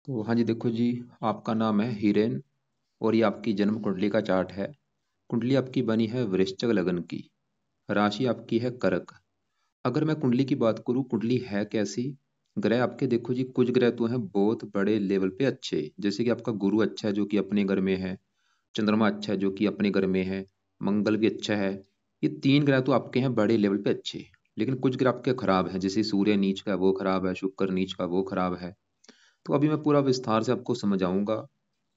तो हाँ जी, देखो जी, आपका नाम है हिरेन और ये आपकी जन्म कुंडली का चार्ट है। कुंडली आपकी बनी है वृश्चिक लगन की। राशि आपकी है कर्क। अगर मैं कुंडली की बात करूँ, कुंडली है कैसी? ग्रह आपके देखो जी, कुछ ग्रह तो हैं बहुत बड़े लेवल पे अच्छे, जैसे कि आपका गुरु अच्छा है जो कि अपने घर में है, चंद्रमा अच्छा है जो कि अपने घर में है, मंगल भी अच्छा है। ये तीन ग्रह तो आपके हैं बड़े लेवल पे अच्छे। लेकिन कुछ ग्रह आपके खराब हैं, जैसे सूर्य नीच का है वो खराब है, शुक्र नीच का वो खराब है। तो अभी मैं पूरा विस्तार से आपको समझाऊंगा,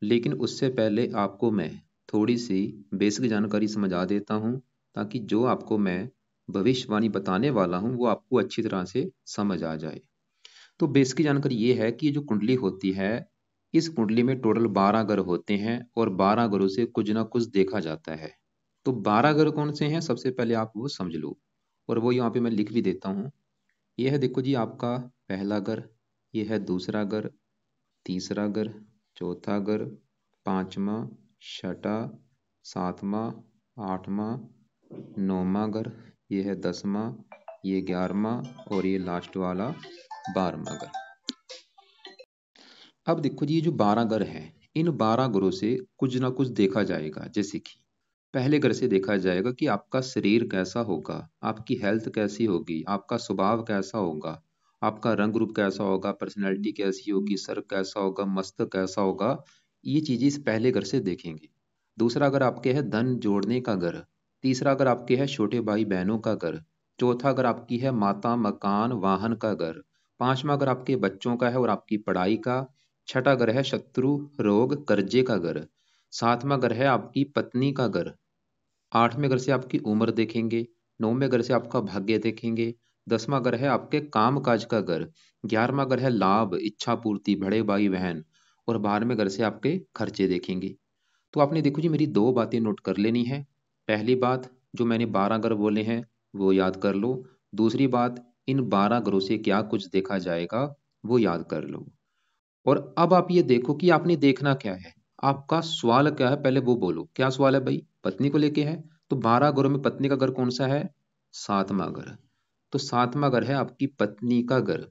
लेकिन उससे पहले आपको मैं थोड़ी सी बेसिक जानकारी समझा देता हूँ, ताकि जो आपको मैं भविष्यवाणी बताने वाला हूँ वो आपको अच्छी तरह से समझ आ जाए। तो बेसिक जानकारी ये है कि जो कुंडली होती है, इस कुंडली में टोटल 12 ग्रह होते हैं और 12 ग्रहों से कुछ ना कुछ देखा जाता है। तो 12 ग्रह कौन से हैं, सबसे पहले आप वो समझ लो, और वो यहाँ पे मैं लिख भी देता हूँ। ये है देखो जी आपका पहला ग्रह, ये है दूसरा ग्रह, तीसरा घर, चौथा घर, पांचवा, छठा, सातवां, आठवां, नौवां घर, ये है 10वां, ये 11वां और ये लास्ट वाला 12वां घर। अब देखो जी, ये जो 12 घर हैं, इन 12 घरों से कुछ ना कुछ देखा जाएगा। जैसे कि पहले घर से देखा जाएगा कि आपका शरीर कैसा होगा, आपकी हेल्थ कैसी होगी, आपका स्वभाव कैसा होगा, आपका रंग रूप कैसा होगा, पर्सनैलिटी कैसी होगी, सर कैसा होगा, मस्तक कैसा होगा। ये चीजें इस पहले घर से देखेंगे। दूसरा अगर आपके है धन जोड़ने का घर, तीसरा अगर आपके है छोटे भाई बहनों का घर, चौथा अगर आपकी है माता मकान वाहन का घर, पांचवा अगर आपके बच्चों का है और आपकी पढ़ाई का, छठा घर है शत्रु रोग कर्जे का घर, सातवां घर है आपकी पत्नी का घर, आठवें घर से आपकी उम्र देखेंगे, नौवें घर से आपका भाग्य देखेंगे, 10वां घर है आपके काम काज का घर, 11वां घर है लाभ इच्छा पूर्ति बड़े भाई बहन, और 12वें घर से आपके खर्चे देखेंगे। तो आपने देखो जी मेरी दो बातें नोट कर लेनी है। पहली बात, जो मैंने 12 ग्रह बोले हैं वो याद कर लो। दूसरी बात, इन 12 ग्रहों से क्या कुछ देखा जाएगा वो याद कर लो। और अब आप ये देखो कि आपने देखना क्या है, आपका सवाल क्या है, पहले वो बोलो क्या सवाल है भाई। पत्नी को लेके है, तो 12 घरों में पत्नी का घर कौन सा है? सातवां घर। तो सातवां घर है आपकी पत्नी का घर,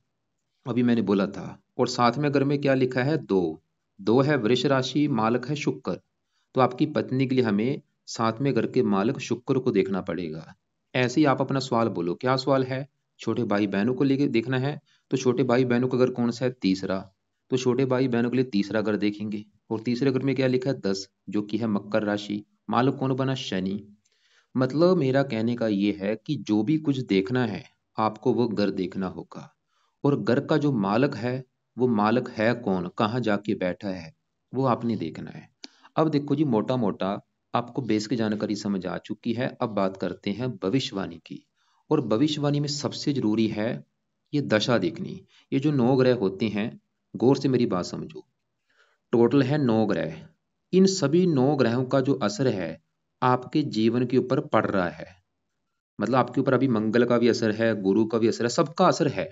अभी मैंने बोला था। और सातवें घर में क्या लिखा है? दो। दो है वृष राशि, मालक है शुक्र। तो आपकी पत्नी के लिए हमें सातवें घर के मालक शुक्र को देखना पड़ेगा। ऐसे ही आप अपना सवाल बोलो, क्या सवाल है? छोटे भाई बहनों को लेके देखना है, तो छोटे भाई बहनों का घर कौन सा है? तीसरा। तो छोटे भाई बहनों के लिए तीसरा घर देखेंगे। और तीसरे घर में क्या लिखा है? 10, जो कि है मकर राशि। मालक कौन बना? शनि। मतलब मेरा कहने का ये है कि जो भी कुछ देखना है, आपको वो घर देखना होगा। और घर का जो मालक है, वो मालक है कौन, कहाँ जाके बैठा है, वो आपने देखना है। अब देखो जी, मोटा मोटा आपको बेसिक जानकारी समझ आ चुकी है। अब बात करते हैं भविष्यवाणी की। और भविष्यवाणी में सबसे जरूरी है ये दशा देखनी। ये जो 9 ग्रह होते हैं, गौर से मेरी बात समझो। टोटल है 9 ग्रह। इन सभी 9 ग्रहों का जो असर है आपके जीवन के ऊपर पड़ रहा है। मतलब आपके ऊपर अभी मंगल का भी असर है, गुरु का भी असर है, सबका असर है।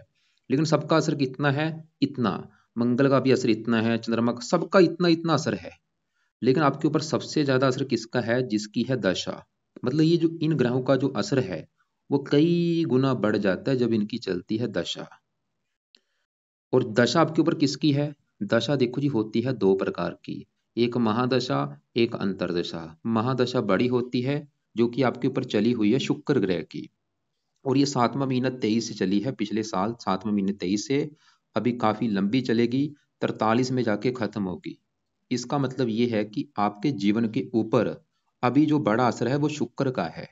लेकिन सबका असर कितना है? इतना। मंगल का भी असर इतना है, चंद्रमा का, सबका इतना इतना असर है। लेकिन आपके ऊपर सबसे ज्यादा असर किसका है? जिसकी है दशा। मतलब ये जो इन ग्रहों का जो असर है वो कई गुना बढ़ जाता है जब इनकी चलती है दशा। और दशा आपके ऊपर किसकी है? दशा देखो जी होती है दो प्रकार की, एक महादशा, एक अंतरदशा। महादशा बड़ी होती है, जो कि आपके ऊपर चली हुई है शुक्र ग्रह की। और ये 7वां महीना 23 से चली है, पिछले साल 7वें महीने 23 से। अभी काफी लंबी चलेगी, 43 में जाके खत्म होगी। इसका मतलब ये है कि आपके जीवन के ऊपर अभी जो बड़ा असर है वो शुक्र का है।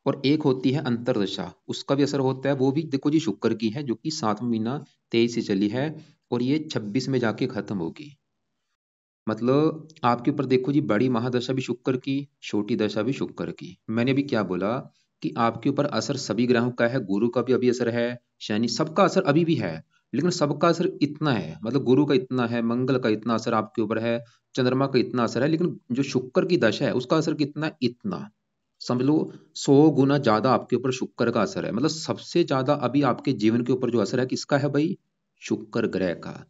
और एक होती है अंतरदशा, उसका भी असर होता है, वो भी देखो जी शुक्र की है, जो कि 7वां महीना 23 से चली है और ये 26 में जाके खत्म होगी। मतलब आपके ऊपर देखो जी बड़ी महादशा भी शुक्र की, छोटी दशा भी शुक्र की। मैंने भी क्या बोला कि आपके ऊपर असर सभी ग्रहों का है, गुरु का भी अभी असर है, शनि, सबका असर अभी भी है। लेकिन सबका असर इतना है, मतलब गुरु का इतना है, मंगल का इतना असर आपके ऊपर है, चंद्रमा का इतना असर है। लेकिन जो शुक्र की दशा है उसका असर कितना है? इतना। समझ लो 100 गुना ज्यादा आपके ऊपर शुक्र का असर है। मतलब सबसे ज्यादा अभी आपके जीवन के ऊपर जो असर है किसका है भाई? शुक्र ग्रह का।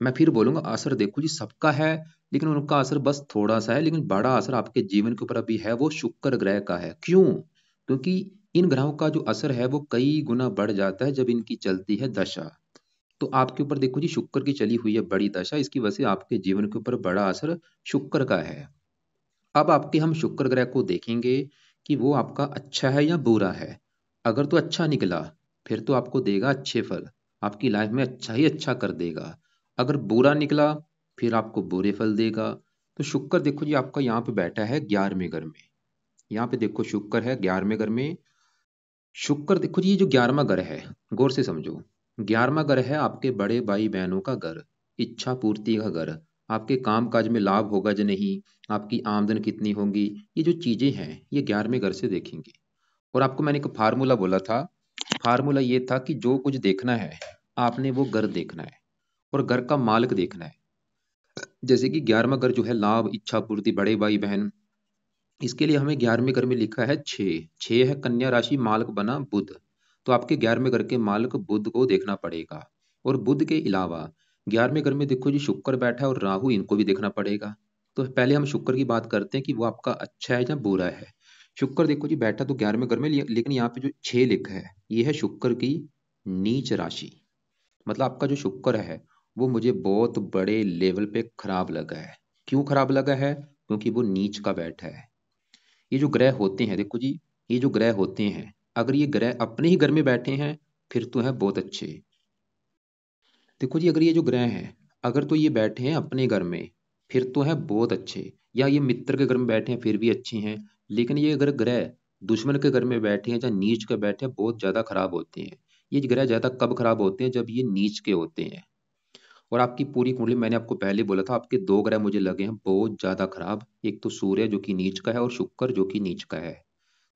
मैं फिर बोलूंगा, असर देखो जी सबका है, लेकिन उनका असर बस थोड़ा सा है, लेकिन बड़ा असर आपके जीवन के ऊपर अभी है वो शुक्र ग्रह का है। क्यों? क्योंकि इन ग्रहों का जो असर है वो कई गुना बढ़ जाता है जब इनकी चलती है दशा। तो आपके ऊपर देखो जी शुक्र की चली हुई है बड़ी दशा, इसकी वजह से आपके जीवन के ऊपर बड़ा असर शुक्र का है। अब आपके हम शुक्र ग्रह को देखेंगे कि वो आपका अच्छा है या बुरा है। अगर तो अच्छा निकला फिर तो आपको देगा अच्छे फल, आपकी लाइफ में अच्छा ही अच्छा कर देगा। अगर बुरा निकला फिर आपको बुरे फल देगा। तो शुक्र देखो जी आपका यहाँ पे बैठा है 11वें घर में। यहाँ पे देखो शुक्र है 11वें घर में। शुक्र देखो जी ये जो 11वां घर है, गौर से समझो। 11वां घर है आपके बड़े भाई बहनों का घर, इच्छा पूर्ति का घर। आपके काम काज में लाभ होगा या नहीं, आपकी आमदन कितनी होगी, ये जो चीजें हैं ये 11वें घर से देखेंगे। और आपको मैंने एक फार्मूला बोला था, फार्मूला ये था कि जो कुछ देखना है आपने वो घर देखना है और घर का मालिक देखना है। जैसे कि 11वां घर जो है लाभ, इच्छा पूर्ति, बड़े भाई बहन, इसके लिए हमें 11वें घर में लिखा है 6। 6 है कन्या राशि, मालक बना बुध। तो आपके 11वें घर के मालक बुध को देखना पड़ेगा। और बुध के अलावा 11वें घर में देखो जी शुक्र बैठा है और राहु, इनको भी देखना पड़ेगा। तो पहले हम शुक्र की बात करते हैं कि वो आपका अच्छा है या बुरा है। शुक्र देखो जी बैठा तो 11वें घर में, लेकिन यहाँ पे जो 6 लिखा है ये है शुक्र की नीच राशि। मतलब आपका जो शुक्र है वो मुझे बहुत बड़े लेवल पे खराब लगा है। क्यों खराब लगा है? क्योंकि वो नीच का बैठा है। ये जो ग्रह होते हैं देखो जी, ये जो ग्रह होते हैं, अगर ये ग्रह अपने ही घर में बैठे हैं फिर तो है बहुत अच्छे। देखो जी अगर ये जो ग्रह हैं, अगर तो ये बैठे हैं अपने घर में फिर तो है बहुत अच्छे, या ये मित्र के घर में बैठे हैं फिर भी अच्छे हैं। लेकिन ये अगर ग्रह दुश्मन के घर में बैठे हैं या नीच के बैठे हैं, बहुत ज्यादा खराब होते हैं। ये ग्रह ज्यादा कब खराब होते हैं? जब ये नीच के होते हैं। और आपकी पूरी कुंडली, मैंने आपको पहले बोला था आपके दो ग्रह मुझे लगे हैं बहुत ज्यादा खराब, एक तो सूर्य जो कि नीच का है और शुक्र जो कि नीच का है।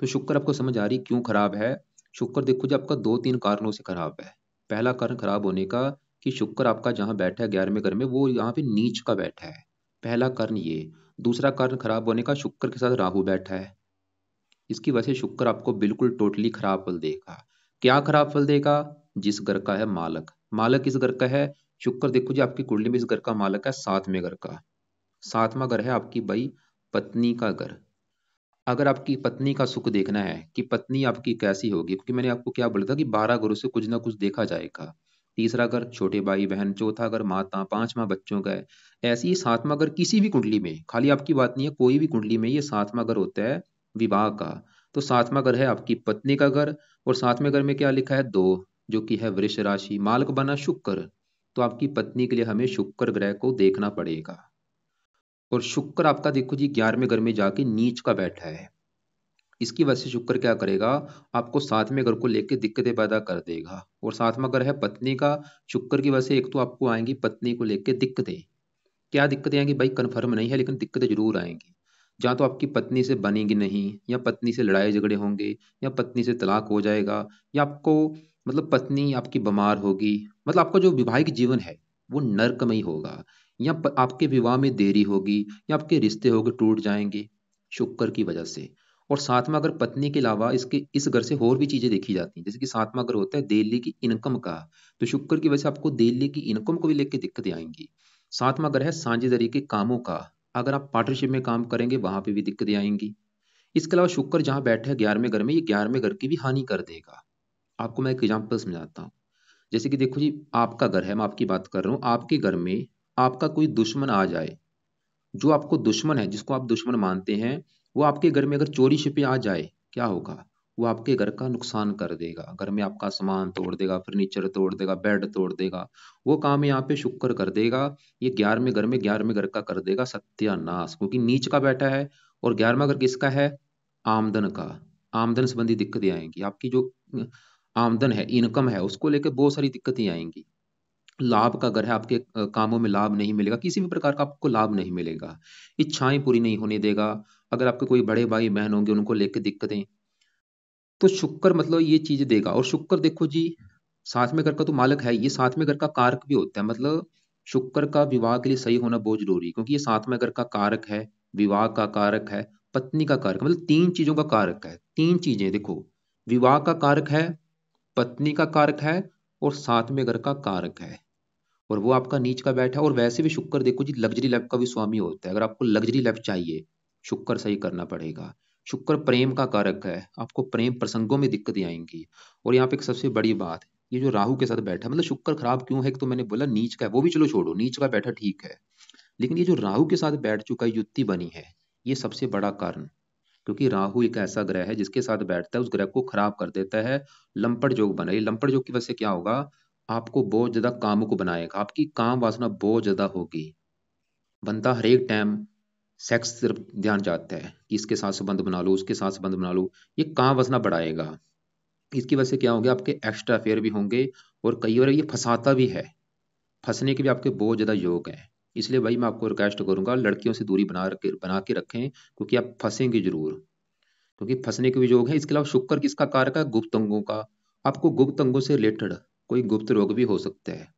तो शुक्र आपको समझ आ रही क्यों खराब है? शुक्र देखो जी आपका दो तीन कारणों से खराब है। पहला कारण खराब होने का कि शुक्र आपका जहाँ बैठा है 11वें घर में, वो यहाँ पे नीच का बैठा है। पहला कारण ये। दूसरा कारण खराब होने का, शुक्र के साथ राहु बैठा है। इसकी वजह से शुक्र आपको बिल्कुल टोटली खराब फल देगा। क्या खराब फल देगा? जिस घर का है मालक, मालक इस घर का है शुक्र। देखो जी आपकी कुंडली में इस घर का मालक है 7वें घर का। 7वां घर है आपकी भाई पत्नी का घर। अगर आपकी पत्नी का सुख देखना है कि पत्नी आपकी कैसी होगी, क्योंकि मैंने आपको क्या बोला था कि 12 घरों से कुछ ना कुछ देखा जाएगा। तीसरा घर छोटे भाई बहन, चौथा घर माता, पांचवा बच्चों का है। ऐसे ही 7वां घर किसी भी कुंडली में, खाली आपकी बात नहीं है, कोई भी कुंडली में ये 7वां घर होता है विवाह का। तो 7वां घर है आपकी पत्नी का घर। और 7वें घर में क्या लिखा है? 2, जो कि है वृष राशि, मालक बना शुक्र। तो आपकी पत्नी के लिए हमें शुक्र ग्रह को देखना पड़ेगा। और शुक्र आपका देखो जी 11वें घर में जाके नीच का बैठा है। इसकी वजह से शुक्र क्या करेगा? आपको 7वें घर को लेकर दिक्कतें पैदा कर देगा। और 7वां घर है पत्नी का। शुक्र की वजह से एक तो आपको आएंगी पत्नी को लेकर दिक्कतें। क्या दिक्कतें आएंगी भाई कंफर्म नहीं है, लेकिन दिक्कतें जरूर आएंगी। जहाँ तो आपकी पत्नी से बनेगी नहीं, या पत्नी से लड़ाई झगड़े होंगे, या पत्नी से तलाक हो जाएगा, या आपको मतलब पत्नी आपकी बीमार होगी। मतलब आपका जो वैवाहिक जीवन है वो नरकमयी होगा, या आपके विवाह में देरी होगी, या आपके रिश्ते होंगे टूट जाएंगे शुक्र की वजह से। और 7वां अगर पत्नी के अलावा इसके इस घर से और भी चीजें देखी जाती हैं, जैसे कि 7वां घर होता है दिल्ली की इनकम का। तो शुक्र की वजह से आपको दिल्ली की इनकम को भी लेकर दिक्कतें आएंगी। 7वां घर है साझेदारी के कामों का। अगर आप पार्टनरशिप में काम करेंगे वहां पे भी दिक्कतें आएंगी। इसके अलावा शुक्र जहां बैठे है 11वें घर में, ये 11वें घर की भी हानि कर देगा। आपको मैं एक एग्जाम्पल समझाता हूँ। जैसे कि देखो जी आपका घर है, मैं आपकी बात कर रहा हूँ, आपके घर में आपका कोई दुश्मन आ जाए। जो आपको दुश्मन है, जिसको आप दुश्मन मानते हैं, वो आपके घर में अगर चोरी छिपे आ जाए, क्या होगा? वो आपके घर का नुकसान कर देगा, घर में आपका सामान तोड़ देगा, फर्नीचर तोड़ देगा, बेड तोड़ देगा। वो काम यहाँ पे शुक्र कर देगा। ये 11वें घर में 11वें घर का कर देगा सत्यानाश, क्योंकि नीच का बैठा है। और 11वां घर किसका है? आमदन का। आमदन संबंधी दिक्कतें आएंगी। आपकी जो आमदन है, इनकम है, उसको लेकर बहुत सारी दिक्कतें आएंगी। लाभ का घर है, आपके कामों में लाभ नहीं मिलेगा, किसी भी प्रकार का आपको लाभ नहीं मिलेगा। इच्छाएं पूरी नहीं होने देगा। अगर आपके कोई बड़े भाई बहन होंगे उनको लेकर दिक्कतें। तो शुक्र मतलब ये चीज देगा। और शुक्र देखो जी 7वें घर का तो मालक है, ये 7वें घर का कारक भी होता है। मतलब शुक्र का विवाह के लिए सही होना बहुत जरूरी है, क्योंकि ये 7वें घर का कारक है, विवाह का कारक है, पत्नी का कारक, मतलब तीन चीजों का कारक है। तीन चीजें देखो, विवाह का कारक है, पत्नी का कारक है, और 7वें घर का कारक है। और वो आपका नीच का बैठा है। और वैसे भी शुक्र देखो जी लग्जरी लाइफ का भी स्वामी होता है। अगर आपको लग्जरी लाइफ चाहिए, शुक्र सही करना पड़ेगा। शुक्र प्रेम का कारक है, आपको प्रेम प्रसंगों में दिक्कतें आएंगी। और यहाँ पे एक सबसे बड़ी बात, ये जो राहु के साथ बैठा, मतलब शुक्र खराब क्यों है, एक तो मैंने बोला नीच का है, वो भी चलो छोड़ो, नीच का बैठा ठीक है, लेकिन ये जो राहु के साथ बैठ चुका है, युति बनी है, ये सबसे बड़ा कारण। क्योंकि राहु एक ऐसा ग्रह है जिसके साथ बैठता है उस ग्रह को खराब कर देता है, लंपट योग बना। ये लंपट योग की वजह से क्या होगा, आपको बहुत ज्यादा कामों को बनाएगा, आपकी काम वासना बहुत ज्यादा होगी, बंदा हर एक टाइम सेक्स तरफ ध्यान जाता है कि इसके साथ संबंध बना लो, उसके साथ संबंध बना लो, ये काम वासना बढ़ाएगा। इसकी वजह से क्या होगा, आपके एक्स्ट्रा अफेयर भी होंगे, और कई बार ये फंसाता भी है, फंसने के भी आपके बहुत ज्यादा योग हैं। इसलिए भाई मैं आपको रिक्वेस्ट करूंगा, लड़कियों से दूरी बना के रखें, क्योंकि आप फंसेंगे जरूर, क्योंकि फंसने के भी योग है। इसके अलावा शुक्र किसका कारक है, गुप्त अंगों का। आपको गुप्त अंगों से रिलेटेड कोई गुप्त रोग भी हो सकता है।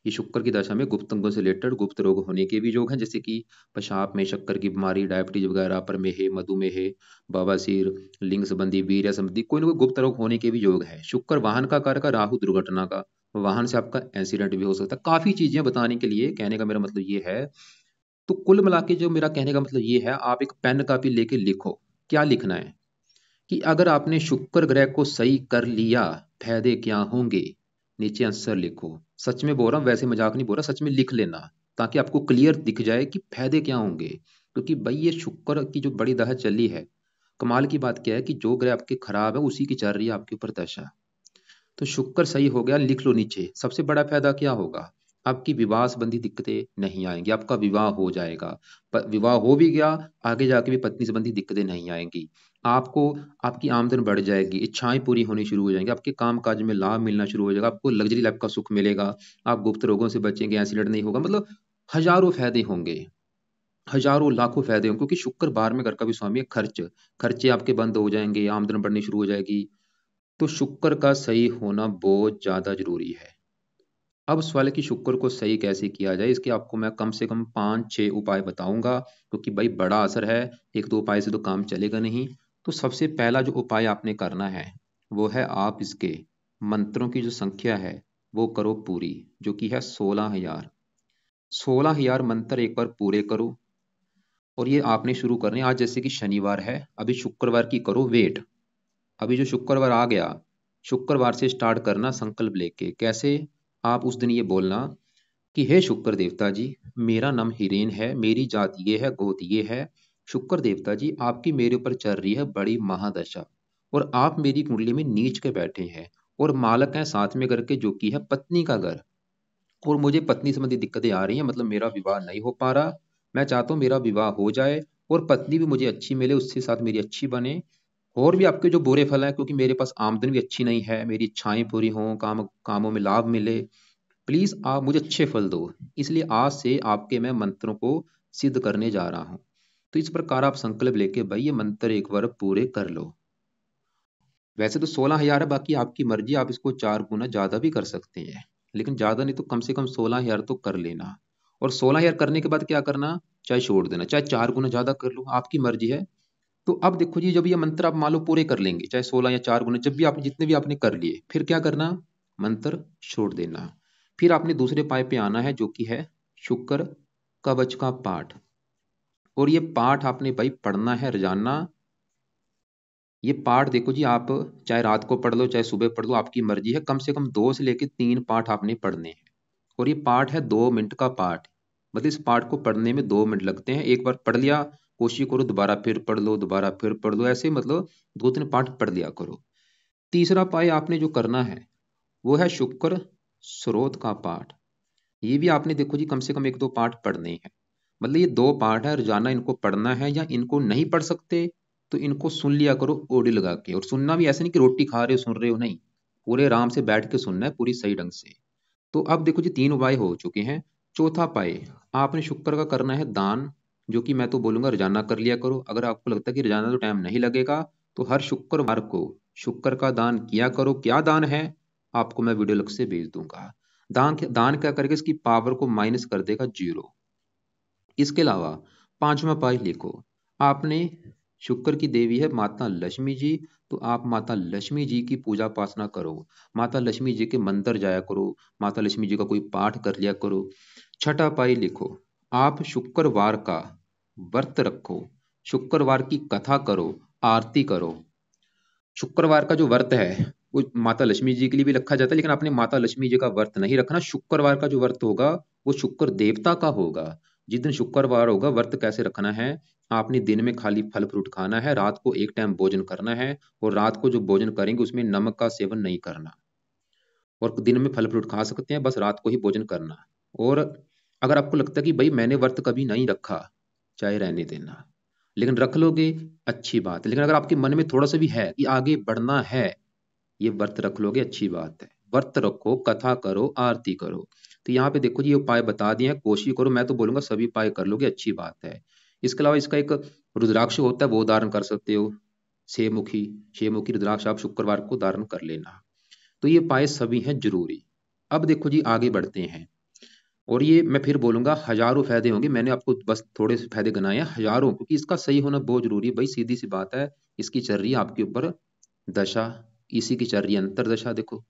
ये शुक्र की दशा में गुप्त अंगों से रिलेटेड गुप्त रोग होने के भी योग हैं, जैसे कि पेशाब में शक्कर की बीमारी, डायबिटीज वगैरह, प्रमेह, मधुमेह, बवासीर, लिंग संबंधी, वीर्य संबंधी कोई ना कोई गुप्त रोग होने के भी योग है। शुक्र वाहन का कारक है, राहु दुर्घटना का, वाहन से आपका एक्सीडेंट भी हो सकता है। काफी चीजें बताने के लिए, कहने का मेरा मतलब ये है, तो कुल मिला के जो मेरा कहने का मतलब ये है, आप एक पेन कापी लेके लिखो, क्या लिखना है कि अगर आपने शुक्र ग्रह को सही कर लिया, फायदे क्या होंगे, नीचे आंसर लिखो। सच में बोल रहा हूँ, वैसे मजाक नहीं बोल रहा, सच में लिख लेना, ताकि आपको क्लियर दिख जाए कि फायदे क्या होंगे। क्योंकि भाई ये शुक्र की जो बड़ी दशा चली है, कमाल की बात क्या है कि जो ग्रह आपके खराब है उसी की चल रही है आपके ऊपर दशा। तो शुक्र सही हो गया, लिख लो नीचे। सबसे बड़ा फायदा क्या होगा, आपकी विवाह संबंधी दिक्कतें नहीं आएंगी, आपका विवाह हो जाएगा। विवाह हो भी गया, आगे जाके भी पत्नी संबंधी दिक्कतें नहीं आएंगी। आपको आपकी आमदन बढ़ जाएगी, इच्छाएं पूरी होनी शुरू हो जाएंगी, आपके काम काज में लाभ मिलना शुरू हो जाएगा, आपको लग्जरी लाइफ का सुख मिलेगा, आप गुप्त रोगों से बचेंगे, एक्सीडेंट नहीं होगा, मतलब हजारों फायदे होंगे, हजारों लाखों फायदे होंगे। क्योंकि शुक्र 12वें घर का भी स्वामी है, खर्च, खर्चे आपके बंद हो जाएंगे, आमदन बढ़नी शुरू हो जाएगी। तो शुक्र का सही होना बहुत ज्यादा जरूरी है। अब सवाल है कि शुक्र को सही कैसे किया जाए, इसके आपको मैं कम से कम 5-6 उपाय बताऊंगा, क्योंकि भाई बड़ा असर है, एक दो उपाय से तो काम चलेगा नहीं। तो सबसे पहला जो उपाय आपने करना है, वो है आप इसके मंत्रों की जो संख्या है वो करो पूरी, जो कि है 16,000। 16,000 मंत्र एक बार पूरे करो, और ये आपने शुरू करने, आज जैसे कि शनिवार है, अभी शुक्रवार की करो वेट। अभी जो शुक्रवार आ गया, शुक्रवार से स्टार्ट करना संकल्प लेके। कैसे, आप उस दिन ये बोलना कि हे शुक्र देवता जी, मेरा नाम हिरेन है, मेरी जात ये है, गोत ये है। शुक्र देवता जी, आपकी मेरे ऊपर चल रही है बड़ी महादशा, और आप मेरी कुंडली में नीच के बैठे हैं, और मालक हैं साथ में करके, जो कि है पत्नी का घर, और मुझे पत्नी संबंधी दिक्कतें आ रही हैं, मतलब मेरा विवाह नहीं हो पा रहा। मैं चाहता हूँ मेरा विवाह हो जाए, और पत्नी भी मुझे अच्छी मिले, उसके साथ मेरी अच्छी बने। और भी आपके जो बुरे फल हैं, क्योंकि मेरे पास आमदन भी अच्छी नहीं है, मेरी इच्छाएं पूरी हों, कामों में लाभ मिले, प्लीज आप मुझे अच्छे फल दो। इसलिए आज से आपके मैं मंत्रों को सिद्ध करने जा रहा हूं। तो इस प्रकार आप संकल्प लेके भाई ये मंत्र एक बार पूरे कर लो। वैसे तो 16,000 है, बाकी आपकी मर्जी, आप इसको 4 गुना ज्यादा भी कर सकते हैं, लेकिन ज्यादा नहीं तो कम से कम 16,000 तो कर लेना। और 16,000 करने के बाद क्या करना, चाहे छोड़ देना, चाहे 4 गुना ज्यादा कर लो, आपकी मर्जी है। तो अब देखो जी, जब ये मंत्र आप मान लो पूरे कर लेंगे, चाहे 16 या 4 गुना, जब भी आप जितने भी आपने कर लिए, फिर क्या करना, मंत्र छोड़ देना। फिर आपने दूसरे पाए पे आना है, जो कि है शुक्र कवच का पाठ। और ये पाठ आपने भाई पढ़ना है रोजाना। ये पाठ देखो जी, आप चाहे रात को पढ़ लो, चाहे सुबह पढ़ लो, आपकी मर्जी है, कम से कम 2 से लेकर 3 पाठ आपने पढ़ने हैं। और ये पाठ है 2 मिनट का पाठ, मतलब इस पाठ को पढ़ने में 2 मिनट लगते हैं। एक बार पढ़ लिया, कोशिश करो दोबारा फिर पढ़ लो, दोबारा फिर पढ़ लो, ऐसे मतलब 2-3 पाठ पढ़ लिया करो। तीसरा पाठ आपने जो करना है, वो है शुक्र स्रोत का पाठ। ये भी आपने देखो जी, कम से कम 1-2 पाठ पढ़ने हैं। मतलब ये 2 पाठ है, रोजाना इनको पढ़ना है, या इनको नहीं पढ़ सकते तो इनको सुन लिया करो ऑडियो लगा के। और सुनना भी ऐसे नहीं कि रोटी खा रहे हो सुन रहे हो, नहीं, पूरे आराम से बैठ के सुनना है, पूरी सही ढंग से। तो अब देखो जी, 3 उपाय हो चुके हैं। चौथा पाए आपने शुक्र का करना है दान, जो कि मैं तो बोलूंगा रोजाना कर लिया करो। अगर आपको लगता है कि रोजाना तो टाइम नहीं लगेगा, तो हर शुक्रवार को शुक्र का दान किया करो। क्या दान है, आपको मैं वीडियो लग से भेज दूंगा। दान क्या करेगा, इसकी पावर को माइनस कर देगा 0। इसके अलावा 5वां उपाय लिखो, आपने, शुक्र की देवी है माता लक्ष्मी जी, तो आप माता लक्ष्मी जी की पूजा उपासना करो, माता लक्ष्मी जी के मंदिर जाया करो, माता लक्ष्मी जी का कोई पाठ कर लिया करो। छठा उपाय लिखो, आप शुक्रवार का व्रत रखो, शुक्रवार की कथा करो, आरती करो। शुक्रवार का जो व्रत है वो माता लक्ष्मी जी के लिए भी रखा जाता है, लेकिन आपने माता लक्ष्मी जी का व्रत नहीं रखना। शुक्रवार का जो व्रत होगा वो शुक्र देवता का होगा। जिस दिन शुक्रवार होगा, व्रत कैसे रखना है, आपने दिन में खाली फल फ्रूट खाना है, रात को एक टाइम भोजन करना है, और रात को जो भोजन करेंगे उसमें नमक का सेवन नहीं करना। और दिन में फल फ्रूट खा सकते हैं, बस रात को ही भोजन करना। और अगर आपको लगता है कि भाई मैंने व्रत कभी नहीं रखा, चाहे रहने देना, लेकिन रख लोगे अच्छी बात है। लेकिन अगर आपके मन में थोड़ा सा भी है कि आगे बढ़ना है, ये व्रत रख लोगे अच्छी बात है। व्रत रखो, कथा करो, आरती करो। तो यहाँ पे देखो जी, ये उपाय बता दिए हैं, कोशिश करो। मैं तो बोलूंगा सभी उपाय कर लोगे अच्छी बात है। इसके अलावा इसका एक रुद्राक्ष होता है, वो धारण कर सकते हो। छमुखी, छमुखी रुद्राक्ष आप शुक्रवार को धारण कर लेना। तो ये उपाय सभी हैं जरूरी। अब देखो जी, आगे बढ़ते हैं। और ये मैं फिर बोलूंगा हजारों फायदे होंगे, मैंने आपको बस थोड़े से फायदे गिनाए हैं, हजारों, क्योंकि इसका सही होना बहुत जरूरी है भाई। सीधी सी बात है, इसकी चल रही है आपके ऊपर दशा, इसी की चल रही है अंतरदशा, देखो।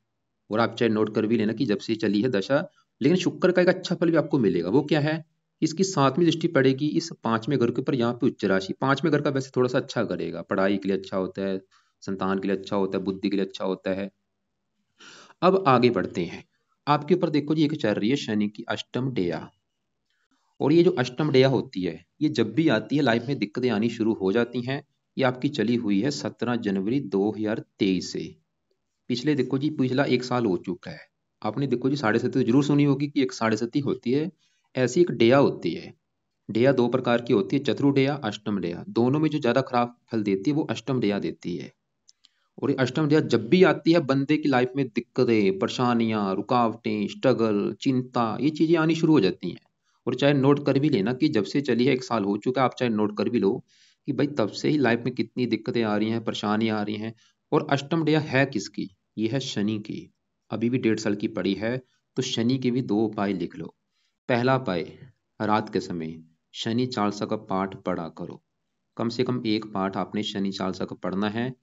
और आप चाहे नोट कर भी लेना कि जब से चली है दशा, लेकिन शुक्र का एक अच्छा फल भी आपको मिलेगा। वो क्या है, इसकी सातवीं दृष्टि पड़ेगी इस पांचवें घर के ऊपर, यहाँ पे उच्च राशि। पांचवें घर का वैसे थोड़ा सा अच्छा करेगा, पढ़ाई के लिए अच्छा होता है, संतान के लिए अच्छा होता है, बुद्धि के लिए अच्छा होता है। अब आगे बढ़ते हैं। आपके ऊपर देखो जी, एक चल रही है शनि की अष्टम डेया। और ये जो अष्टम डेया होती है, ये जब भी आती है लाइफ में दिक्कतें आनी शुरू हो जाती हैं। ये आपकी चली हुई है 17 जनवरी 2023 से। पिछले देखो जी, पिछला एक साल हो चुका है। आपने देखो जी, साढ़े सती तो जरूर सुनी होगी कि एक साढ़े सती होती है। ऐसी एक डेया होती है। डेया दो प्रकार की होती है, चतुर्डेया, अष्टम डेया। दोनों में जो ज्यादा खराब फल देती है वो अष्टम डेया देती है। और ये अष्टम डेया जब भी आती है, बंदे की लाइफ में दिक्कतें, परेशानियां, रुकावटें, स्ट्रगल, चिंता, ये चीजें आनी शुरू हो जाती हैं। और चाहे नोट कर भी लेना कि जब से चली है एक साल हो चुका है, आप चाहे नोट कर भी लो कि भाई तब से ही लाइफ में कितनी दिक्कतें आ रही हैं, परेशानियां आ रही हैं। और अष्टम डेया है किसकी, ये है शनि की। अभी भी 1.5 साल की पड़ी है। तो शनि के भी दो उपाय लिख लो। पहला उपाय, रात के समय शनि चालीसा का पाठ पढ़ा करो। कम से कम एक पाठ आपने शनि चालीसा का पढ़ना है।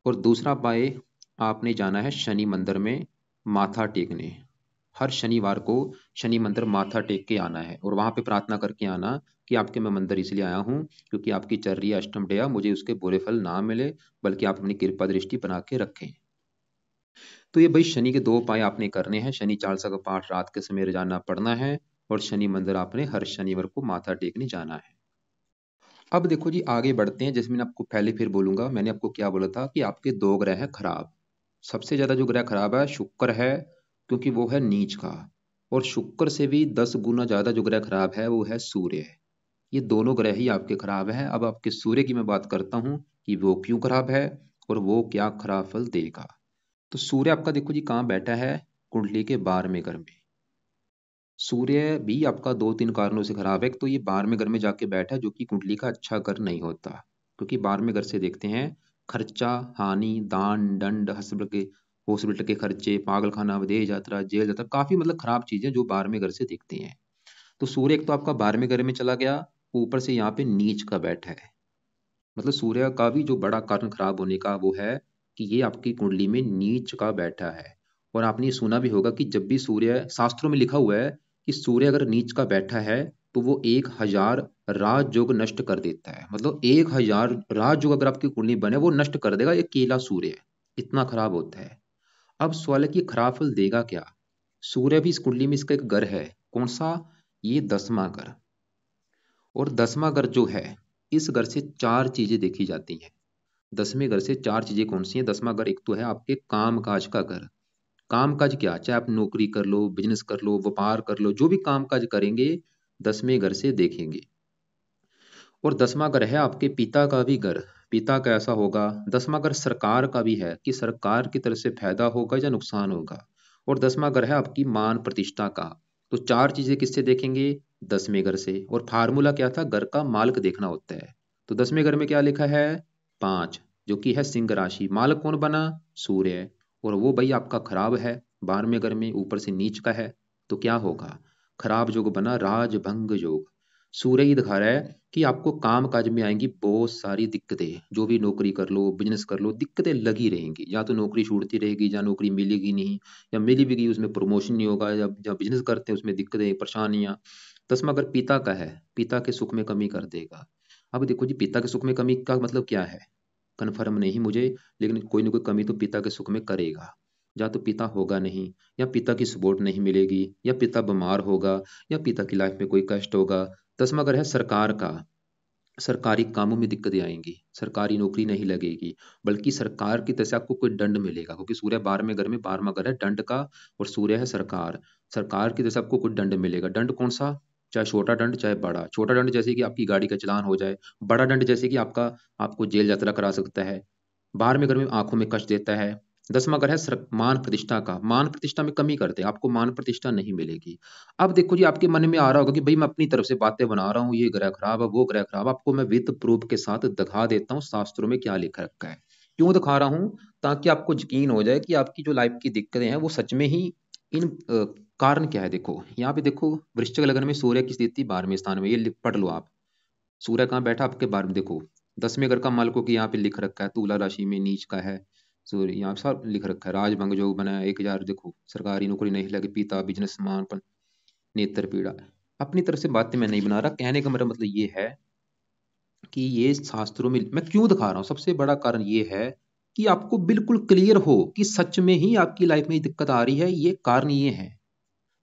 और दूसरा उपाय, आपने जाना है शनि मंदिर में माथा टेकने। हर शनिवार को शनि मंदिर माथा टेक के आना है, और वहां पे प्रार्थना करके आना कि आपके मैं मंदिर इसलिए आया हूँ क्योंकि आपकी चल रही है अष्टम डेया, मुझे उसके बुरे फल ना मिले, बल्कि आप अपनी कृपा दृष्टि बना के रखें। तो ये भाई शनि के दो उपाय आपने करने हैं। शनि चालीसा का पाठ रात के समय रोजाना पढ़ना है, और शनि मंदिर आपने हर शनिवार को माथा टेकने जाना है। अब देखो जी, आगे बढ़ते हैं। जैसे मैंने आपको पहले फिर बोलूंगा, मैंने आपको क्या बोला था कि आपके दो ग्रह हैं खराब। सबसे ज्यादा जो ग्रह खराब है शुक्र है, क्योंकि वो है नीच का। और शुक्र से भी 10 गुना ज्यादा जो ग्रह खराब है वो है सूर्य। ये दोनों ग्रह ही आपके खराब है। अब आपके सूर्य की मैं बात करता हूँ कि वो क्यों खराब है और वो क्या खराब फल देगा। तो सूर्य आपका देखो जी कहाँ बैठा है, कुंडली के 12वें घर में। सूर्य भी आपका दो तीन कारणों से खराब है। एक तो ये 12वें घर में जाके बैठा है, जो कि कुंडली का अच्छा घर नहीं होता। क्योंकि 12वें घर से देखते हैं खर्चा, हानि, दान, दंड, हॉस्पिटल के खर्चे, पागल खाना, विदेश यात्रा, जेल यात्रा, काफी मतलब खराब चीजें जो 12वें घर से दिखती हैं। तो सूर्य एक तो आपका 12वें घर में चला गया, ऊपर से यहाँ पे नीच का बैठा है। मतलब सूर्य का भी जो बड़ा कारण खराब होने का वो है कि ये आपकी कुंडली में नीच का बैठा है। और आपने ये सुना भी होगा कि जब भी सूर्य, शास्त्रों में लिखा हुआ है कि सूर्य अगर नीच का बैठा है तो वो 1000 राजयोग नष्ट कर देता है। मतलब 1000 राजयोग अगर आपकी कुंडली बने वो नष्ट कर देगा ये केला सूर्य, इतना खराब होता है। अब सवाल है कि खराब फल देगा क्या। सूर्य भी इस कुंडली में इसका एक घर है, कौन सा, ये 10वां घर। और 10वां घर जो है, इस घर से चार चीजें देखी जाती हैं। 10वें घर से चार चीजें कौन सी हैं, 10वां घर एक तो है आपके काम काज का घर। काम काज क्या, चाहे आप नौकरी कर लो, बिजनेस कर लो, व्यापार कर लो, जो भी काम काज करेंगे 10वें घर से देखेंगे। और 10वां घर है आपके पिता का भी घर। पिता कैसा होगा। 10वां घर सरकार का भी है कि सरकार की तरफ से फायदा होगा या नुकसान होगा। और 10वां घर है आपकी मान प्रतिष्ठा का। तो चार चीजें किससे देखेंगे, 10वें घर से। और फार्मूला क्या था, घर का मालिक देखना होता है। तो 10वें घर में क्या लिखा है, 5, जो कि है सिंह राशि। मालिक कौन बना, सूर्य। और वो भाई आपका खराब है, 12वें घर में ऊपर से नीच का है। तो क्या होगा, खराब योग बना, राजभंग योग। सूर्य ही दिखा रहा है कि आपको काम काज में आएंगी बहुत सारी दिक्कतें। जो भी नौकरी कर लो, बिजनेस कर लो, दिक्कतें लगी रहेंगी। या तो नौकरी छूटती रहेगी, या नौकरी मिलेगी नहीं, या मिली भी गई उसमें प्रमोशन नहीं होगा, या बिजनेस करते हैं उसमें दिक्कतें, परेशानियां। 10वां अगर पिता का है, पिता के सुख में कमी कर देगा। अब देखो जी, पिता के सुख में कमी का मतलब क्या है, कन्फर्म नहीं मुझे, लेकिन कोई ना कोई कमी तो पिता के सुख में करेगा। या तो पिता होगा नहीं, या पिता की सपोर्ट नहीं मिलेगी, या पिता बीमार होगा, या पिता की लाइफ में कोई कष्ट होगा। 10वां घर है सरकार का। सरकारी कामों में दिक्कतें आएंगी, सरकारी नौकरी नहीं लगेगी, बल्कि सरकार की तरफ से आपको कोई दंड मिलेगा, क्योंकि सूर्य 12वें घर में 12वां घर है दंड का, और सूर्य है सरकार। सरकार की तरफ से आपको कोई दंड मिलेगा। दंड कौन सा? चाहे छोटा दंड चाहे बड़ा। छोटा दंड जैसे कि आपकी गाड़ी का चालान हो जाए, बड़ा दंड जैसे कि आपको जेल यात्रा करा सकता है। 12वें घर में आंखों में कष्ट देता है। 10वां घर है मान प्रतिष्ठा का। मान प्रतिष्ठा में कमी करते हैं, आपको मान प्रतिष्ठा नहीं मिलेगी। अब देखो जी, आपके मन में आ रहा होगा कि भाई मैं अपनी तरफ से बातें बना रहा हूँ, ये ग्रह खराब है, वो ग्रह खराब। आपको मैं विद प्रूफ के साथ दिखा देता हूँ शास्त्रों में क्या लिखा रखा है। क्यों दिखा रहा हूँ? ताकि आपको यकीन हो जाए कि आपकी जो लाइफ की दिक्कतें हैं वो सच में ही इन कारण क्या है। देखो यहाँ पे, देखो वृश्चिक लग्न में सूर्य की स्थिति 12वें स्थान में, ये पढ़ लो आप। सूर्य कहाँ बैठा? आपके 12 में। देखो 10वें घर का माल को कि यहाँ पे लिख रखा है तुला राशि में नीच का है सूर्य, यहाँ पे सब लिख रखा है। राजभंग योग बना है 1000। देखो सरकारी नौकरी नहीं लगी, पिता बिजनेस मान, नेत्र पीड़ा। अपनी तरफ से बातें मैं नहीं बना रहा, कहने का मेरा मतलब ये है कि ये शास्त्रों में मैं क्यों दिखा रहा हूँ। सबसे बड़ा कारण ये है कि आपको बिल्कुल क्लियर हो कि सच में ही आपकी लाइफ में ये दिक्कत आ रही है। ये कारण ये है,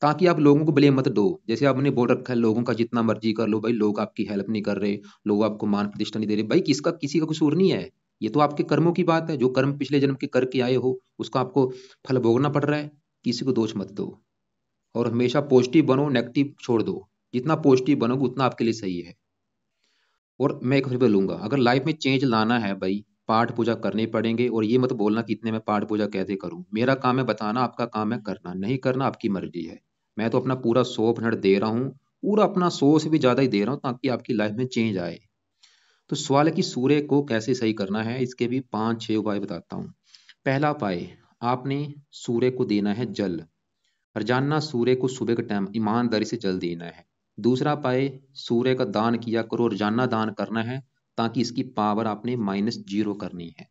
ताकि आप लोगों को ब्लेम मत दो। जैसे आपने बोल रखा है लोगों का जितना मर्जी कर लो, भाई लोग आपकी हेल्प नहीं कर रहे, लोग आपको मान प्रतिष्ठा नहीं दे रहे। भाई किसका, किसी का कसूर नहीं है। ये तो आपके कर्मों की बात है, जो कर्म पिछले जन्म के करके आए हो उसका आपको फल भोगना पड़ रहा है। किसी को दोष मत दो, और हमेशा पॉजिटिव बनो, नेगेटिव छोड़ दो। जितना पॉजिटिव बनोगे उतना आपके लिए सही है। और मैं एक फिर बोलूंगा, अगर लाइफ में चेंज लाना है भाई, पाठ पूजा करने पड़ेंगे। और ये मत बोलना कि इतने में पाठ पूजा कैसे करूं। मेरा काम है बताना, आपका काम है करना। नहीं करना आपकी मर्जी है। मैं तो अपना पूरा 100% दे रहा हूँ, पूरा अपना 100 से भी ज्यादा ही दे रहा हूँ, ताकि आपकी लाइफ में चेंज आए। तो सवाल है कि सूर्य को कैसे सही करना है, इसके भी 5-6 उपाय बताता हूँ। पहला उपाय, आपने सूर्य को देना है जल। रोजाना सूर्य को सुबह के टाइम ईमानदारी से जल देना है। दूसरा पाए, सूर्य का दान किया करो, रोजाना दान करना है, ताकि इसकी पावर आपने -0 करनी है।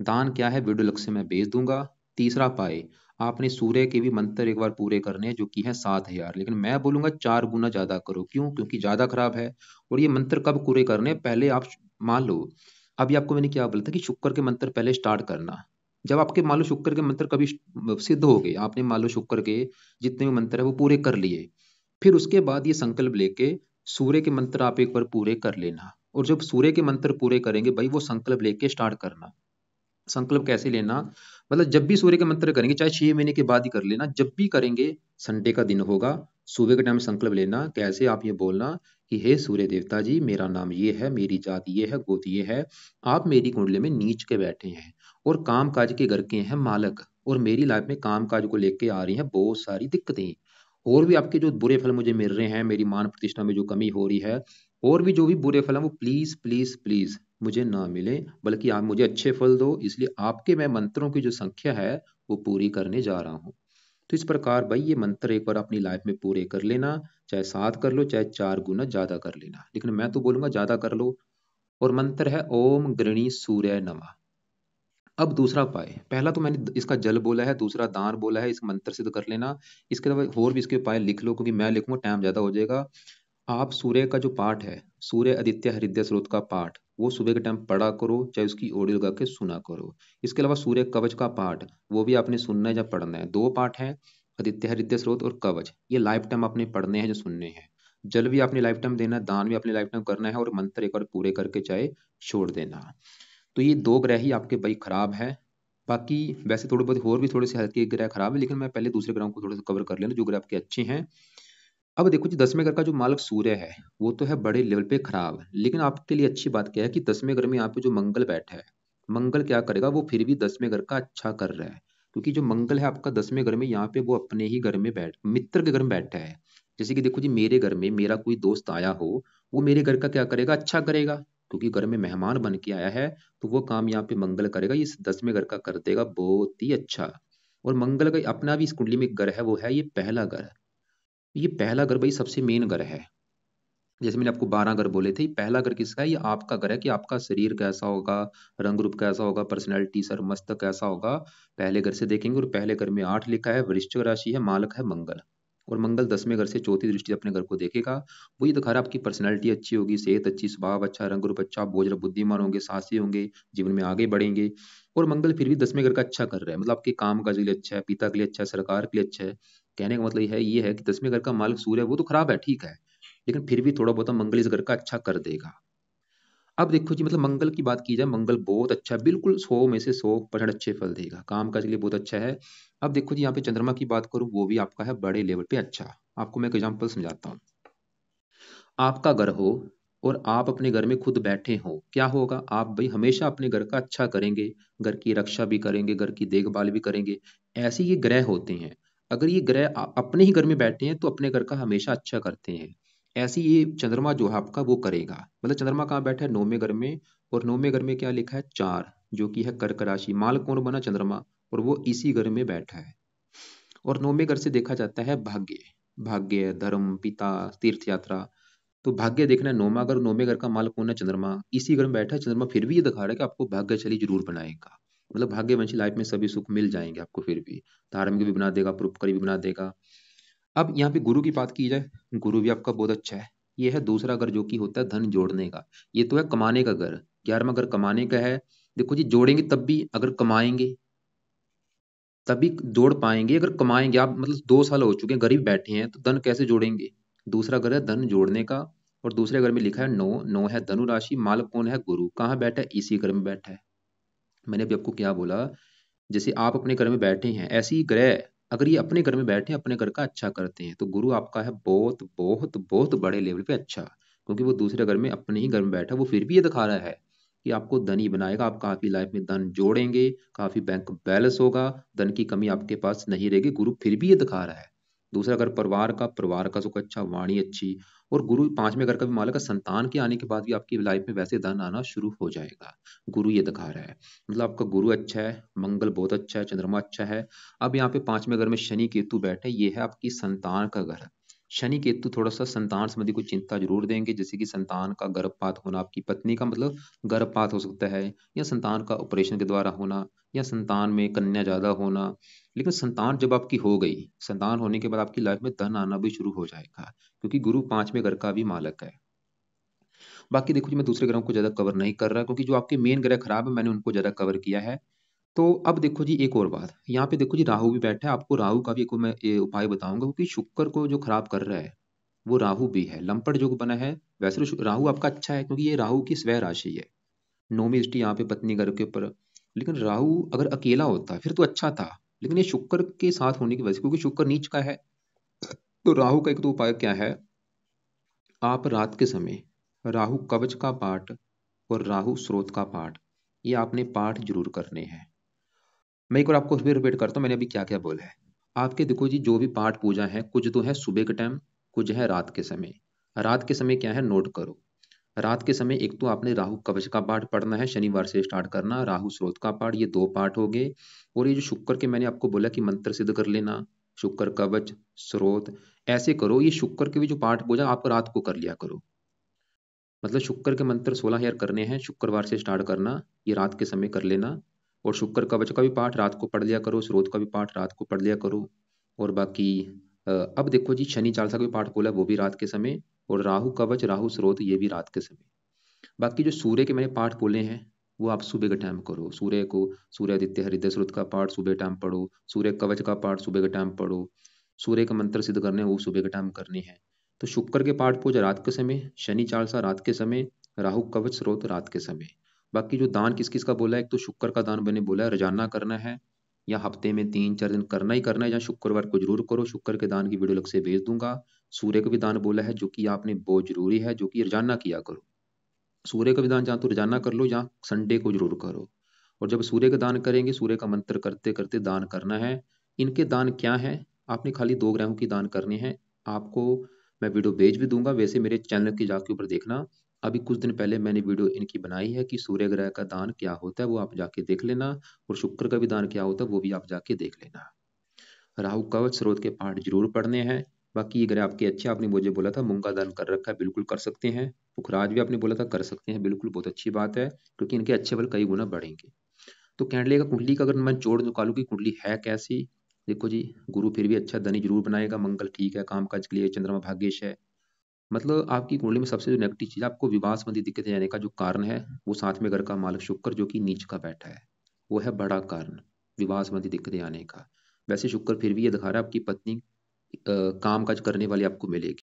दान क्या है, वीडियो लक्ष्य में भेज दूंगा। तीसरा पाए, आपने सूर्य के भी मंत्र एक बार पूरे करने हैं, जो कि है 7000, लेकिन मैं बोलूंगा 4 गुना ज्यादा करो। क्यों? क्योंकि ज्यादा खराब है। और ये मंत्र कब पूरे करने हैं? पहले आप मान लो, अभी आपको मैंने क्या बोला था कि शुक्र के मंत्र पहले स्टार्ट करना। जब आपके मान लो शुक्र के मंत्र कभी सिद्ध हो गए, आपने मान लो शुक्र के जितने भी मंत्र है वो पूरे कर लिए, फिर उसके बाद ये संकल्प लेके सूर्य के मंत्र आप एक बार पूरे कर लेना। और जब सूर्य के मंत्र पूरे करेंगे भाई, वो संकल्प लेके स्टार्ट करना। संकल्प कैसे लेना? मतलब जब भी सूर्य के मंत्र करेंगे, चाहे 6 महीने के बाद ही कर लेना, जब भी करेंगे संडे का दिन होगा, सुबह के टाइम संकल्प लेना। कैसे? आप ये बोलना कि हे सूर्य देवता जी, मेरा नाम ये है, मेरी जाति ये है, गोत्र ये है, आप मेरी कुंडली में नीच के बैठे हैं और काम काज के घर के हैं मालक, और मेरी लाइफ में काम काज को लेके आ रही हैं बहुत सारी दिक्कतें, और भी आपके जो बुरे फल मुझे मिल रहे हैं, मेरी मान प्रतिष्ठा में जो कमी हो रही है, और भी जो भी बुरे फल हैं वो प्लीज प्लीज प्लीज मुझे ना मिले, बल्कि आप मुझे अच्छे फल दो। इसलिए आपके मैं मंत्रों की जो संख्या है वो पूरी करने जा रहा हूँ। तो इस प्रकार भाई ये मंत्र एक बार अपनी लाइफ में पूरे कर लेना, चाहे 7 कर लो, चाहे 4 गुना ज्यादा कर लेना, लेकिन मैं तो बोलूंगा ज्यादा कर लो। और मंत्र है ओम गृणी सूर्य नमः। अब दूसरा उपाय, पहला तो मैंने इसका जल बोला है, दूसरा दान बोला है, इस मंत्र से तो कर लेना। इसके अलावा और भी इसके उपाय लिख लो, क्योंकि मैं लिखूंगा टाइम ज्यादा हो जाएगा। आप सूर्य का जो पाठ है, सूर्य आदित्य हृदय स्रोत का पाठ, वो सुबह के टाइम पढ़ा करो, चाहे उसकी ऑडियो लगा के सुना करो। इसके अलावा सूर्य कवच का पाठ, वो भी आपने सुनना है या पढ़ना है। 2 पाठ हैं, आदित्य हृदय स्रोत और कवच, ये लाइफ टाइम आपने पढ़ने हैं जो सुनने हैं। जल भी आपने लाइफ टाइम देना है, दान भी अपने लाइफ टाइम करना है, और मंत्र एक बार पूरे करके चाहे छोड़ देना। तो ये 2 ग्रह ही आपके भाई खराब है। बाकी वैसे थोड़े बहुत और भी थोड़े से हल्के ग्रह खराब है, लेकिन मैं पहले दूसरे ग्रहों को थोड़ा सा कवर कर लेना, जो ग्रह आपके अच्छे हैं। अब देखो जी, 10वें घर का जो मालक सूर्य है वो तो है बड़े लेवल पे खराब, लेकिन आपके लिए अच्छी बात क्या है कि 10वें घर में यहाँ पे जो मंगल बैठा है, मंगल क्या करेगा, वो फिर भी 10वें घर का अच्छा कर रहा है। क्योंकि जो मंगल है आपका 10वें घर में, यहाँ पे वो अपने ही घर में मित्र के घर में बैठा है। जैसे कि देखो जी, मेरे घर में मेरा कोई दोस्त आया हो, वो मेरे घर का क्या करेगा, अच्छा करेगा, क्योंकि घर में मेहमान बन के आया है। तो वो काम यहाँ पे मंगल करेगा, इस 10वें घर का कर देगा बहुत ही अच्छा। और मंगल का अपना भी इस कुंडली में एक घर है, वो है ये पहला घर। ये पहला घर भाई सबसे मेन घर है। जैसे मैंने आपको 12 घर बोले थे, पहला घर किसका है? ये आपका घर है, कि आपका शरीर कैसा होगा, रंग रूप कैसा होगा, पर्सनैलिटी सर मस्त कैसा होगा, पहले घर से देखेंगे। और पहले घर में 8 लिखा है, वृश्चिक राशि है, मालक है मंगल। और मंगल 10वें घर से चौथी दृष्टि अपने घर को देखेगा। वो ये दिखा रहा है आपकी पर्सनैलिटी अच्छी होगी, सेहत अच्छी, स्वभाव अच्छा, रंग रूप अच्छा, बहुत ज़्यादा बुद्धिमान होंगे, साहसी होंगे, जीवन में आगे बढ़ेंगे। और मंगल फिर भी 10वें घर का अच्छा कर रहा है, मतलब आपके काम काज के लिए अच्छा है, पिता के लिए अच्छा है, सरकार के लिए अच्छा है। कहने का मतलब ये है कि 10वें घर का मालिक सूर्य है, वो तो खराब है, ठीक है, लेकिन फिर भी थोड़ा बहुत मंगल इस घर का अच्छा कर देगा। अब देखो जी, मतलब मंगल की बात की जाए, मंगल बहुत अच्छा है, बिल्कुल 100 में से 100% अच्छे फल देगा, काम काज के लिए बहुत अच्छा है। अब देखो जी, यहाँ पे चंद्रमा की बात करूँ, वो भी आपका है बड़े लेवल पे अच्छा। आपको मैं एक एग्जांपल समझाता हूँ। आपका घर हो और आप अपने घर में खुद बैठे हो, क्या होगा, आप भाई हमेशा अपने घर का अच्छा करेंगे, घर की रक्षा भी करेंगे, घर की देखभाल भी करेंगे। ऐसे ये ग्रह होते हैं। अगर ये ग्रह अपने ही घर में बैठे हैं तो अपने घर का हमेशा अच्छा करते हैं। ऐसे ये चंद्रमा जो है आपका वो करेगा। मतलब चंद्रमा कहाँ बैठा है, 9वें घर में। और 9वें घर में क्या लिखा है, 4, जो कि है कर्क राशि। माल कौन बना, चंद्रमा, और वो इसी घर में बैठा है। और 9वें घर से देखा जाता है भाग्य। भाग्य, धर्म, पिता, तीर्थ यात्रा। तो भाग्य देखना है, 9वां घर, 9वें घर का मालक कौन है, चंद्रमा, इसी घर में बैठा है चंद्रमा। फिर भी ये दिखा रहा है कि आपको भाग्यशाली जरूर बनाएगा। मतलब भाग्यवंशी लाइफ में सभी सुख मिल जाएंगे आपको, फिर भी धार्मिक भी बना देगा, परोपकारी भी बना देगा। अब यहाँ पे गुरु की बात की जाए, गुरु भी आपका बहुत अच्छा है। ये है दूसरा घर, जो कि होता है धन जोड़ने का। ये तो है कमाने का घर, 11वां घर कमाने का है। देखो जी, जोड़ेंगे तब भी, अगर कमाएंगे तभी जोड़ पाएंगे। अगर कमाएंगे आप, मतलब 2 साल हो चुके हैं, गरीब बैठे हैं, तो धन कैसे जोड़ेंगे। दूसरा घर है धन जोड़ने का। और दूसरे घर में लिखा है 9, 9 है धनु राशि, मालक कौन है, गुरु, कहाँ बैठा है, इसी घर में बैठा है। मैंने अभी आपको क्या बोला, जैसे आप अपने घर में बैठे हैं, ऐसे ही ग्रह अगर ये अपने घर में बैठे हैं, अपने घर का अच्छा करते हैं, तो गुरु आपका है बहुत बहुत बहुत बड़े लेवल पे अच्छा। क्योंकि वो दूसरे घर में, अपने ही घर में बैठा, वो फिर भी ये दिखा रहा है कि आपको धनी बनाएगा, आप काफी लाइफ में धन जोड़ेंगे, काफी बैंक बैलेंस होगा, धन की कमी आपके पास नहीं रहेगी। गुरु फिर भी ये दिखा रहा है। दूसरा घर परिवार का सुख अच्छा, वाणी अच्छी। और गुरु 5वें घर का भी मालक है, संतान के आने के बाद भी आपकी लाइफ में वैसे धन आना शुरू हो जाएगा। गुरु ये दिखा रहा है। मतलब आपका गुरु अच्छा है, मंगल बहुत अच्छा है, चंद्रमा अच्छा है। अब यहाँ पे 5वें घर में शनि केतु बैठे, ये है आपकी संतान का घर। शनि केतु थोड़ा सा संतान संबंधी कुछ चिंता जरूर देंगे, जैसे कि संतान का गर्भपात होना, आपकी पत्नी का मतलब गर्भपात हो सकता है, या संतान का ऑपरेशन के द्वारा होना, या संतान में कन्या ज्यादा होना। लेकिन संतान जब आपकी हो गई, संतान होने के बाद आपकी लाइफ में धन आना भी शुरू हो जाएगा, क्योंकि गुरु 5वें घर का भी मालक है। बाकी देखो जी, मैं दूसरे ग्रहों को ज्यादा कवर नहीं कर रहा, क्योंकि जो आपके मेन ग्रह खराब है, मैंने उनको ज्यादा कवर किया है। तो अब देखो जी, एक और बात, यहाँ पे देखो जी, राहु भी बैठा है। आपको राहु का भी एक मैं ये उपाय बताऊंगा, क्योंकि शुक्र को जो खराब कर रहा है वो राहु भी है, लंपट जो बना है। वैसे तो राहु आपका अच्छा है, क्योंकि ये राहु की स्वय राशि है, 9वीं दृष्टि यहाँ पे पत्नी घर के ऊपर। लेकिन राहु अगर अकेला होता फिर तो अच्छा था, लेकिन ये शुक्र के साथ होने की वजह से, क्योंकि शुक्र नीच का है, तो राहु का एक तो उपाय क्या है, आप रात के समय राहु कवच का पाठ और राहु स्रोत का पाठ, ये आपने पाठ जरूर करने हैं। मैं एक बार आपको फिर रिपीट करता हूँ, मैंने अभी क्या क्या बोला है। आपके देखो जी, जो भी पाठ पूजा है, कुछ तो है सुबह के टाइम, कुछ है रात के समय। रात के समय क्या है, नोट करो। रात के समय एक तो आपने राहु कवच का पाठ पढ़ना है, शनिवार से स्टार्ट करना, राहु स्रोत का पाठ, ये 2 पाठ हो गए। और ये जो शुक्र के मैंने आपको बोला कि मंत्र सिद्ध कर लेना, शुक्र कवच, स्रोत, ऐसे करो। ये शुक्र के भी जो पाठ पूजा आप रात को कर लिया करो। मतलब शुक्र के मंत्र 16,000 करने हैं, शुक्रवार से स्टार्ट करना, ये रात के समय कर लेना। और शुक्र कवच का भी पाठ रात को पढ़ लिया करो, स्रोत का भी पाठ रात को पढ़ लिया करो। और बाकी अब देखो जी, शनि चालीसा का भी पाठ बोला, वो भी रात के समय। और राहु कवच, राहु स्रोत, ये भी रात के समय। बाकी जो सूर्य के मैंने पाठ बोले हैं, वो आप सुबह के टाइम करो। सूर्य को, सूर्य आदित्य हृदय स्रोत का पाठ सुबह टाइम पढ़ो, सूर्य कवच का पाठ सुबह के टाइम पढ़ो, सूर्य का मंत्र सिद्ध करने हैं वो सुबह के टाइम करने हैं। तो शुक्र के पाठ पूजा रात के समय, शनि चालीसा रात के समय, राहु कवच स्रोत रात के समय। बाकी जो दान किस किस का बोला है, एक तो शुक्र का दान मैंने बोला है रोजाना करना है, या हफ्ते में 3-4 दिन करना ही करना है, या शुक्रवार को जरूर करो। शुक्र के दान की वीडियो अलग से भेज दूंगा। सूर्य का भी दान बोला है, जो कि आपने बहुत जरूरी है, जो कि रोजाना किया करो। सूर्य का भी दान जहाँ तो रोजाना कर लो, जहाँ संडे को जरूर करो। और जब सूर्य का दान करेंगे, सूर्य का मंत्र करते करते दान करना है। इनके दान क्या है, आपने खाली 2 ग्रहों की दान करने हैं। आपको मैं वीडियो भेज भी दूंगा, वैसे मेरे चैनल की जाके ऊपर देखना। अभी कुछ दिन पहले मैंने वीडियो इनकी बनाई है कि सूर्य ग्रह का दान क्या होता है, वो आप जाके देख लेना। और शुक्र का भी दान क्या होता है, वो भी आप जाके देख लेना। राहु कवच स्रोत के पाठ जरूर पढ़ने हैं। बाकी अगर आपके अच्छे, आपने मुझे बोला था मूंगा दान कर रखा है, बिल्कुल कर सकते हैं। पुखराज भी आपने बोला था कर सकते हैं, बिल्कुल बहुत अच्छी बात है, क्योंकि इनके अच्छे फल कई गुना बढ़ेंगे। तो कैंडले का कुंडली का अगर मैं जोड़ निकालूं कि कुंडली है कैसी, देखो जी, गुरु फिर भी अच्छा धनी जरूर बनाएगा, मंगल ठीक है काम काज के लिए, चंद्रमा भाग्येश है। मतलब आपकी कुंडली में सबसे जो नेगेटिव चीज, आपको विवाह संबंधी दिक्कतें आने का जो कारण है, वो साथ में घर का मालिक शुक्र जो कि नीच का बैठा है, वो है बड़ा कारण विवाह संबंधी दिक्कतें आने का। वैसे शुक्र फिर भी ये दिखा रहा है आपकी पत्नी काम काज करने वाली आपको मिलेगी।